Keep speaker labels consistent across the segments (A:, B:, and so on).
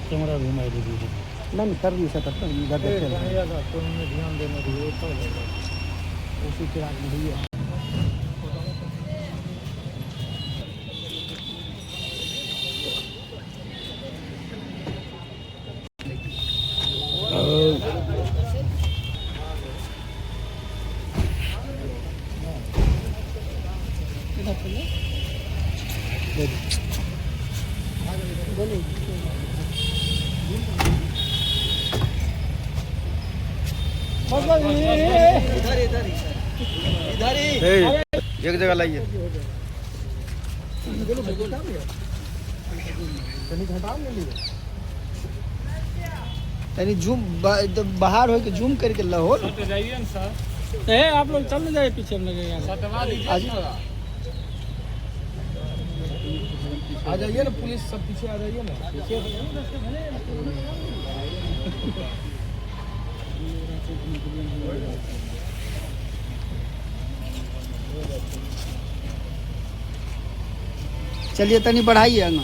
A: Camera घुमाई दीजिए।
B: नहीं कर नहीं सकता तो इधर देख चल
A: ध्यान देने के लिए
B: उसी चिराग में ही है।
A: एक जगह लाइए।
B: यानी जूम बाहर हो के जूम करके लाहौर
A: जाइए ना सर। आप लोग चल जाइए पीछे हम लगे
B: आ जाइए ना, पुलिस सब पीछे आ जाइए ना। चलिए तनी बढ़ाइए आगा,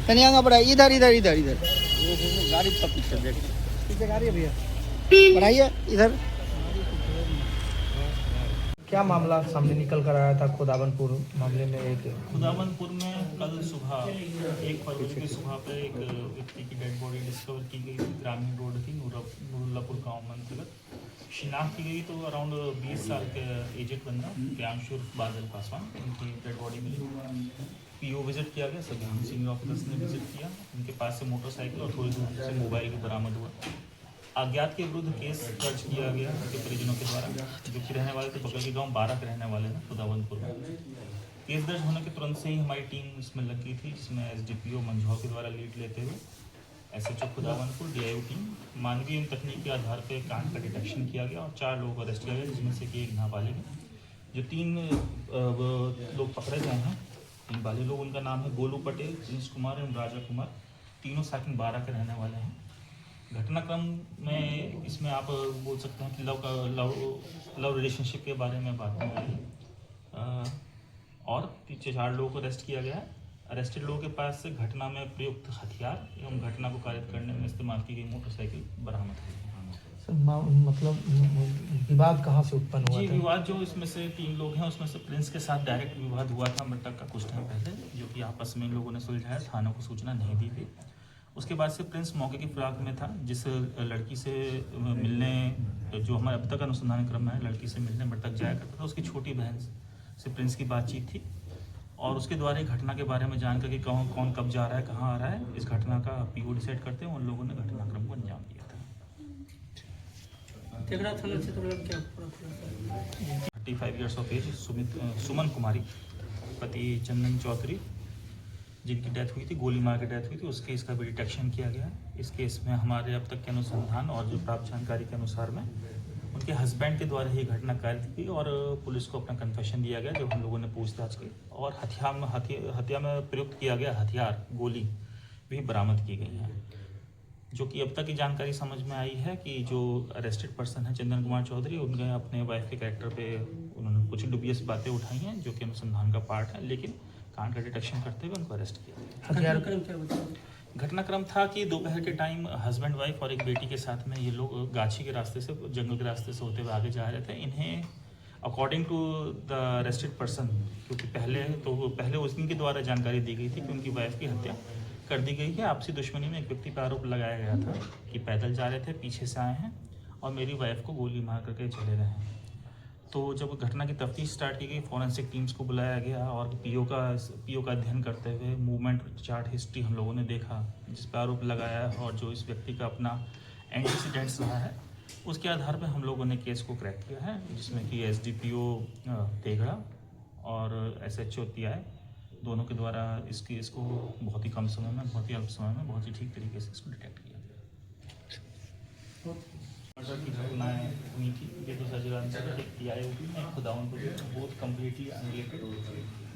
B: तनी आगा बढ़ाइए। इधर इधर इधर इधर
A: गाड़ी सब पीछे देख,
B: पीछे गाड़ी है भैया, बढ़ाइए इधर। क्या मामला सामने निकल कर आया था खुदावनपुर मामले में? एक
C: खुदावनपुर में कल सुबह 1 फरवरी की सुबह पर एक व्यक्ति की डेड बॉडी डिस्कवर की गई थी। ग्रामीण रोड थी नूरुल्लापुर गांव में अंतर्गत। शिनाख्त की गई तो अराउंड 20 साल के एजेड बंदा प्रियांशु बादल पासवान, उनकी डेड बॉडी मिली। पीओ विजिट किया गया, सभी सीनियर ऑफिसर्स ने विजिट किया। उनके पास से मोटरसाइकिल और थोड़ी दूर से मोबाइल भी बरामद हुआ। अज्ञात के विरुद्ध केस दर्ज किया गया उनके परिजनों के द्वारा, जो कि रहने वाले थे बगल के गांव 12 के रहने वाले हैं खुदावनपुर में। केस दर्ज होने के तुरंत से ही हमारी टीम इसमें लगी थी, जिसमें एसडीपीओ मंझौल के द्वारा लीड लेते हुए एसएचओ खुदावनपुर, डीआईओ टीम, मानवीय एवं तकनीक के आधार पर कांड का डिटेक्शन किया गया और 4 लोगों को अरेस्ट किया गया, जिसमें से कि एक नाबालिग है। जो 3 लोग पकड़े गए हैं, 3 बालिग लोग, उनका नाम है गोलू पटेल, प्रिंस कुमार एवं राजा कुमार, तीनों साकिन 12 के रहने वाले हैं। घटनाक्रम में इसमें आप बोल सकते हैं कि लव रिलेशनशिप के बारे में बात है। और पीछे 4 लोगों को अरेस्ट किया गया है। अरेस्टेड लोगों के पास से घटना में प्रयुक्त हथियार एवं घटना को कारित करने में इस्तेमाल की गई मोटरसाइकिल बरामद हुई है।
B: मतलब विवाद कहाँ से उत्पन्न हुआ?
C: जी, विवाद जो इसमें से 3 लोग हैं, उसमें से प्रिंस के साथ डायरेक्ट विवाद हुआ था मृतक का कुछ टाइम पहले, जो कि आपस में इन लोगों ने सुलझाया, थानों को सूचना नहीं दी थी। उसके बाद से प्रिंस मौके की फिराक में था। जिस लड़की से मिलने, जो हमारे अब तक अनुसंधान क्रम में है, लड़की से मिलने मृतक जाया करता था, उसकी छोटी बहन से प्रिंस की बातचीत थी और उसके द्वारा घटना के बारे में जानकर कि कौन कब जा रहा है, कहाँ आ रहा है, इस घटना का पीओ डिसाइड करते हैं उन लोगों ने घटनाक्रम को अंजाम दिया था। 35 ईयर्स ऑफ एज सुमन कुमारी, पति चंदन चौधरी, जिनकी डेथ हुई थी, गोली मार के डेथ हुई थी, उस केस का भी डिटेक्शन किया गया है। इस केस में हमारे अब तक के अनुसंधान और जो प्राप्त जानकारी के अनुसार में उनके हस्बैंड के द्वारा ही घटना कारित की और पुलिस को अपना कन्फेशन दिया गया, जब हम लोगों ने पूछताछ की। और हत्या में प्रयुक्त किया गया हथियार, गोली भी बरामद की गई है। जो कि अब तक की जानकारी समझ में आई है कि जो अरेस्टेड पर्सन है चंदन कुमार चौधरी, उनके अपने वाइफ के कैरेक्टर पे उन्होंने कुछ डुबियस बातें उठाई हैं, जो कि अनुसंधान का पार्ट है, लेकिन कांड का डिटेक्शन करते हुए उनको अरेस्ट किया गया। घटनाक्रम था कि दोपहर के टाइम हस्बैंड वाइफ और एक बेटी के साथ में ये लोग गाछी के रास्ते से, जंगल के रास्ते से होते हुए आगे जा रहे थे। इन्हें according to the arrested person, क्योंकि पहले उस दिन के द्वारा जानकारी दी गई थी कि उनकी वाइफ की हत्या कर दी गई है। आपसी दुश्मनी में एक व्यक्ति पर आरोप लगाया गया था कि पैदल जा रहे थे, पीछे से आए हैं और मेरी वाइफ को गोली मार करके चले गए हैं। तो जब घटना की तफ्तीश स्टार्ट की गई, फॉरेंसिक टीम्स को बुलाया गया और पीओ का अध्ययन करते हुए मूवमेंट चार्ट हिस्ट्री हम लोगों ने देखा, जिस पर आरोप लगाया है और जो इस व्यक्ति का अपना एंटीसीडेंट्स रहा है, उसके आधार पर हम लोगों ने केस को क्रैक किया है, जिसमें कि एसडीपीओ तेघड़ा और एसएचओ तियाय दोनों के द्वारा इस केस को बहुत ही कम समय में, बहुत ही अल्प समय में, बहुत ही ठीक तरीके से इसको डिटेक्ट किया गया। मर्डर की घटनाएँ हुई थी, ये तो सजरांतर एक टीआईओपी में खुदावनपुर बहुत कम्प्लीटली अनरिलेटेड,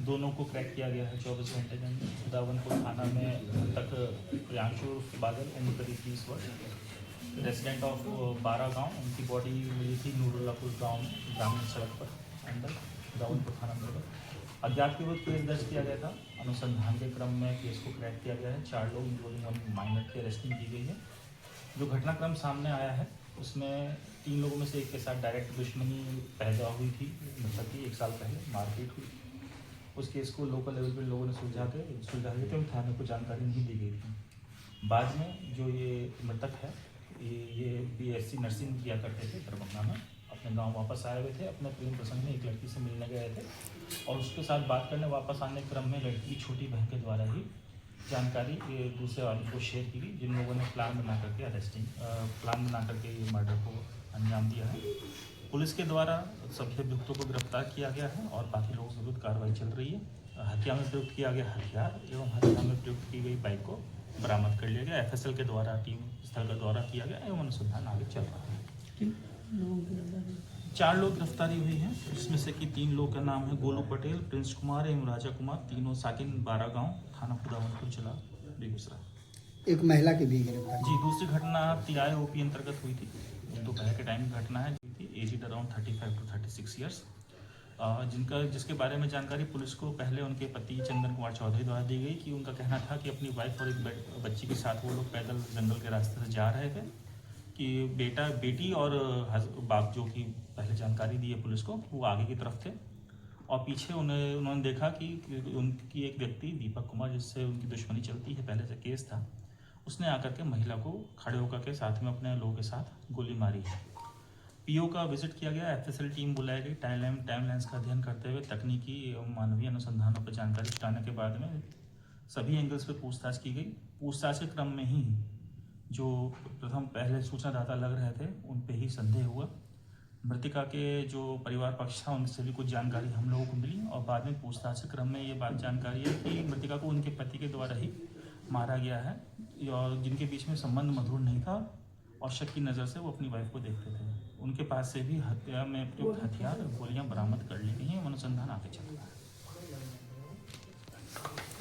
C: दोनों को क्रैक किया गया है 24 घंटे के अंदर। खुदावनपुर थाना में तक प्रियांशु बादल, उम्र करीब 30 वर्ष, रेजिडेंट ऑफ 12 गांव, उनकी बॉडी मिली थी नूरुल्लापुर गांव में, ग्रामीण सड़क पर अंदर खुदावनपुर थाना में। अज्ञात के विरुद्ध केस दर्ज किया गया था। अनुसंधान के क्रम में केस को क्रैक किया गया है। 4 लोग इंक्लूडिंग 1 माइनर की अरेस्टिंग की गई है। जो घटनाक्रम सामने आया है उसमें 3 लोगों में से एक के साथ डायरेक्ट दुश्मनी पैदा हुई थी, मतलब कि 1 साल पहले मारपीट हुई। उस केस को लोकल लेवल पर लोगों ने सुलझा दिए थे, थाने को जानकारी नहीं दी गई थी। बाद में जो ये मृतक है ये BSc नर्सिंग किया करते थे दरभंगा में, अपने गांव वापस आए हुए थे। अपने प्रेम प्रसंग में एक लड़की से मिलने गए थे और उसके साथ बात करने वापस आने के क्रम में लड़की की छोटी बहन के द्वारा ही जानकारी दूसरे वाले को शेयर की गई, जिन लोगों ने प्लान बना करके ये मर्डर को अंजाम दिया है। पुलिस के द्वारा सभी अभियुक्तों को गिरफ्तार किया गया है और बाकी लोगों के विरुद्ध कार्रवाई चल रही है। हत्या में प्रयुक्त किया गया हथियार एवं हत्या में प्रयुक्त की गई बाइक को बरामद कर लिया गया। FSL के द्वारा टीम स्थल का दौरा किया गया एवं अनुसंधान आगे चल रहा है। 4 लोग गिरफ्तारी हुई हैं, जिसमें से कि 3 लोग का नाम है गोलू पटेल, प्रिंस कुमार एवं राजा कुमार, तीनों साकिन 12 गांव, थाना खुदावंदपुर जिला बेगूसराय।
B: एक महिला की भी गिरफ्तार
C: जी, दूसरी घटना TI OP अंतर्गत हुई थी। दोपहर के टाइम की घटना है, एज अराउंड 35 to 36 ईयर्स, जिसके बारे में जानकारी पुलिस को पहले उनके पति चंदन कुमार चौधरी द्वारा दी गई कि उनका कहना था कि अपनी वाइफ और एक बच्ची के साथ वो लोग पैदल जंगल के रास्ते से जा रहे थे कि बेटी और बाप, जो कि पहले जानकारी दी है पुलिस को, वो आगे की तरफ थे और पीछे उन्होंने देखा कि उनकी एक व्यक्ति दीपक कुमार, जिससे उनकी दुश्मनी चलती है, पहले से केस था, उसने आकर के महिला को खड़े होकर के साथ में अपने लोगों के साथ गोली मारी है। PO का विजिट किया गया, FSL टीम बुलाई गई। टाइमलाइंस का अध्ययन करते हुए तकनीकी एवं मानवीय अनुसंधानों पर जानकारी जुटाने के बाद में सभी एंगल्स पे पूछताछ की गई। पूछताछ के क्रम में ही जो प्रथम पहले सूचनादाता लग रहे थे उन पे ही संदेह हुआ। मृतिका के जो परिवार पक्ष था उनसे भी कुछ जानकारी हम लोगों को मिली और बाद में पूछताछ के क्रम में ये बात जानकारी है कि मृतिका को उनके पति के द्वारा ही मारा गया है और जिनके बीच में संबंध मधुर नहीं था और शक की नज़र से वो अपनी वाइफ को देखते थे। उनके पास से भी हत्या में प्रयुक्त हथियार गोलियां बरामद कर ली गई हैं। अनुसंधान आगे चल रहा है।